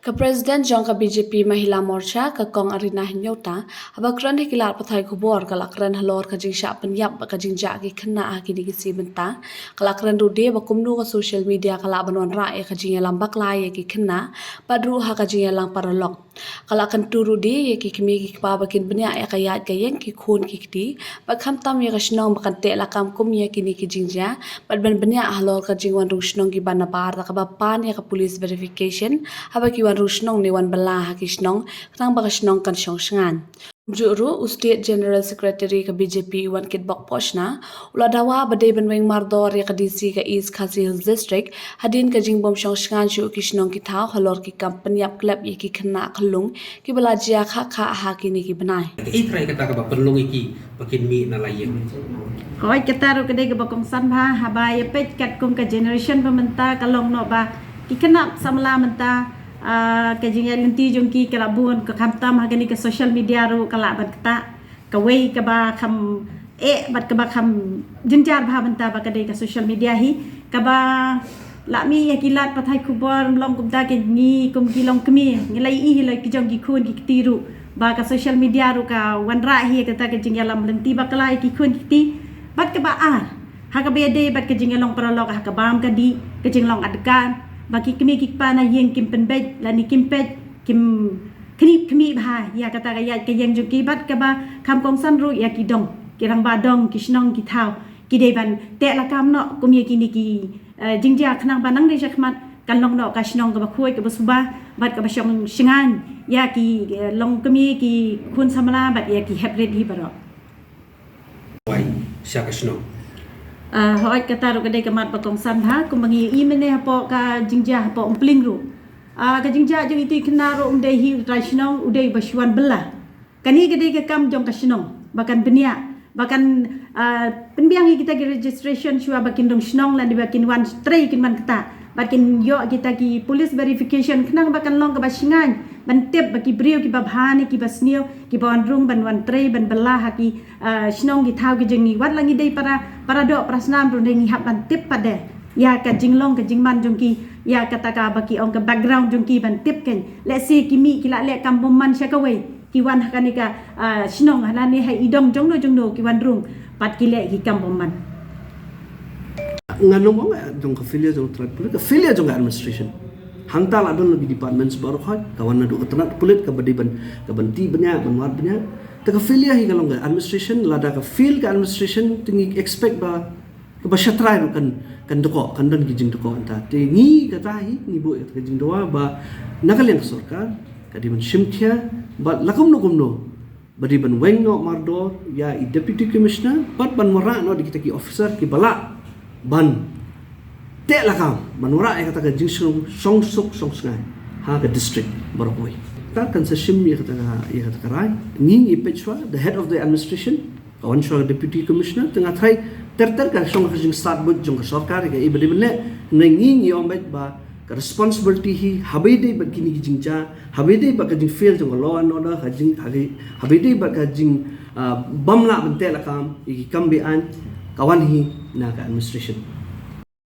Ka President Jong ka BJP Mahila Morcha ka Kong Arina Hinyota abakran hikilat pathai khubor kalakran halor ka jingsha penyap ka jingja ki khna a ki digisi benta kalakran rude bakumnu ka social media kala banwan ra e ka jingya lambak lai ki khna padru ha ka jingya lang paralok kalakan turude ye ki kimi ki pa bakin benya e ka yat ka yeng ki khun ki kti bakham tam ye ka shnong bakan te la kam kum ye ki ni ki jingja badban benya halor ka jingwan rung shnong ki banapar ka ba pan ye ka police verification habaki Rushnong ni wan bala hakishnong tang bakashnong kan shong shangan Juru State General Secretary ka BJP wan kit bok poshna uladawa bade benweng mardor ya ka DC ka East Khasi Hills District hadin ka jingbom shong shangan shu kishnong ki thau halor ki company ap club ye ki khna khlung ki bala jia kha kha ha ki ni ki banai Cái trai kata ka ba perlu iki pakin mi na layeng. Koi kita ru kedai ke bakong sanha haba ya pet kat kum ka generation pementa kalong no ba ki kena samla menta kajingya linti jongki kalabun ka khamtam hagani ka social media ru kala ban kata ka wei ka ba kham bat ka ba kham jinjar bha menta ba kadai ka social media hi ka ba lami ya kilat pathai khubor long kumta ke ni kum kilong kemi ngilai i hilai ki jong ki khun ki tiru ba ka social media ru ka wanra hi kata ka jingya lam linti ba kala ki khun ki ti bat ka ba ha ka be de bat ka jingya long paralok ha ka bam ka di ka jinglong adkan bagi kami kikpa na yang kim penbet lani kim pet kim kami bah ya kata gaya ke yang juki bat ka ba kam kong san ru ya ki dong kirang ba dong ki snong ki thau ki de ban te la kam no kum ye ki ni ki jingja khnang ba nang de jakmat kan long no ka snong ka ba khoi ka ba suba bat ka ba shong shingan ya ki long kami ki khun samala bat ya ki hepred hi baro Wai siya kasno. Hoi kata ru kedai kemat potong sanha kumbangi imene hapo ka jingja hapo umpling ru ka jingja jong itu kena ru undai hi rasionong udai basuan belah kani kedai ke kam jong kasinong bahkan benia bahkan penbiang kita ki registration shua bakin dong snong lan di bakin one tray kin man kata bakin yo kita ki police verification kenang bahkan long ke basingan bantep bagi brio ki babhani ki basnio ki bawan rung ban wan tray ban belah ki snong ki thau ki jengi wat langi dei para do prasnam ru dei hap bantep pade ya ka jinglong ka jingman jongki ya kata ka baki ong ka background jongki bantep ken let's say ki mi ki la le kam bomman sya ka wei ki wan hakanika snong halani hai idong jongno ki wan rung pat ki le ki kam bomman ngano mo jong ka filia jong trat pulit ka filia jong administration hangta la don lagi departments baru khoi kawan na do trat pulit ka badiban ka banti banya banwat banya ta ka filia hi kalong ga administration lada ka feel ka administration tingi expect ba ka ba shatrai kan doko kan don gijing doko anta te ni ka ta hi ni bo ka jing doa ba nakaliang sarkar ka di man shimthia ba lakum no badi ban weng no mardo ya i deputy commissioner pat ban mara no di kita ki officer ki bala ban te lakam manura ay kata ka jingsung songsuk songsngai ha ka district barokoi ta kan sa shim ya kata ka rai ning i pechwa the head of the administration kawan shwa deputy commissioner tengah thai ter ka song ka jing start bud jong ka sarkar ka ibadi benne ning i ombet ba ka responsibility hi habede ba kini jingja habede ba ka jing fail jong law and order ka jing habede ba ka jing bamla bente lakam i kambe an kawan hi na ka administration